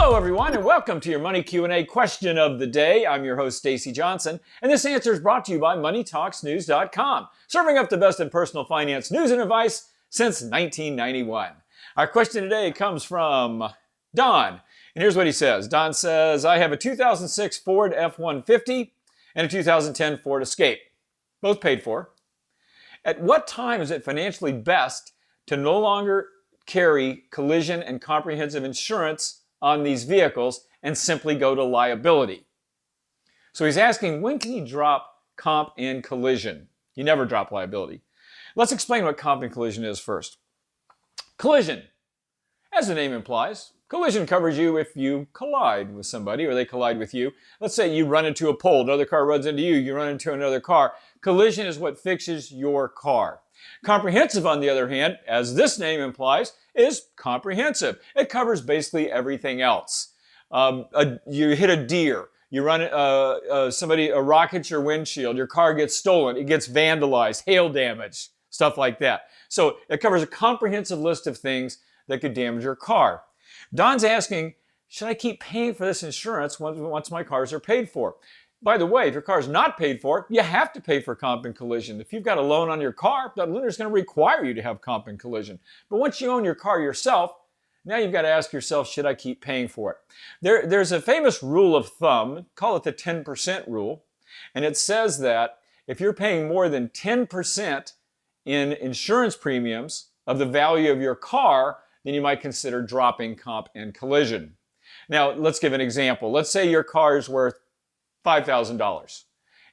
Hello everyone and welcome to your Money Q&A question of the day. I'm your host Stacy Johnson and this answer is brought to you by MoneyTalksNews.com, serving up the best in personal finance news and advice since 1991. Our question today comes from Don, and here's what he says. Don says, I have a 2006 Ford F-150 and a 2010 Ford Escape, both paid for. At what time is it financially best to no longer carry collision and comprehensive insurance on these vehicles and simply go to liability? So he's asking, when can you drop comp and collision? You never drop liability. Let's explain what comp and collision is first. Collision, as the name implies, collision covers you if you collide with somebody or they collide with you. Let's say you run into a pole, another car runs into you, you run into another car. Collision is what fixes your car. Comprehensive, on the other hand, as this name implies, is comprehensive. It covers basically everything else. You hit a deer, you run somebody rockets your windshield, your car gets stolen, it gets vandalized, hail damage, stuff like that. So it covers a comprehensive list of things that could damage your car. Don's asking, should I keep paying for this insurance once my cars are paid for? By the way, if your car is not paid for, you have to pay for comp and collision. If you've got a loan on your car, that lender is going to require you to have comp and collision. But once you own your car yourself, now you've got to ask yourself, should I keep paying for it? There's a famous rule of thumb, call it the 10% rule, and it says that if you're paying more than 10% in insurance premiums of the value of your car, then you might consider dropping comp and collision. Now, let's give an example. Let's say your car is worth $5,000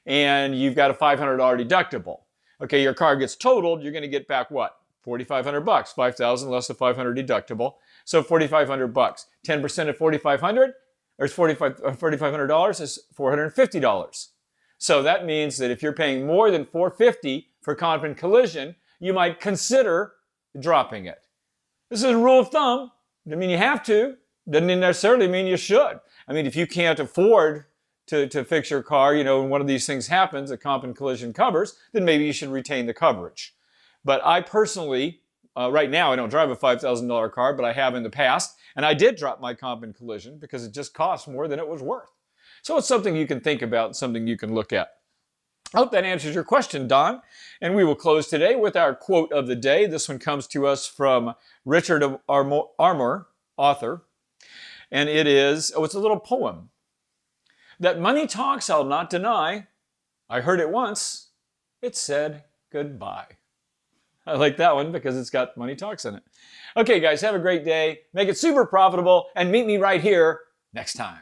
and you've got a $500 deductible. Okay, your car gets totaled, you're going to get back what? $4,500, 5,000 less the 500 deductible. So $4,500. 10% of 4,500 or $4,500 is $450. So that means that if you're paying more than $450 for comp and collision, you might consider dropping it. This is a rule of thumb. Doesn't mean you have to. Doesn't necessarily mean you should. I mean, if you can't afford to fix your car, and one of these things happens that comp and collision covers, then maybe you should retain the coverage. But I personally, right now, I don't drive a $5,000 car, but I have in the past, and I did drop my comp and collision because it just cost more than it was worth. So it's something you can think about, something you can look at. I hope that answers your question, Don. And we will close today with our quote of the day. This one comes to us from Richard Armour, author, and it is, it's a little poem. That money talks, I'll not deny. I heard it once. It said goodbye. I like that one because it's got money talks in it. Okay, guys, have a great day. Make it super profitable and meet me right here next time.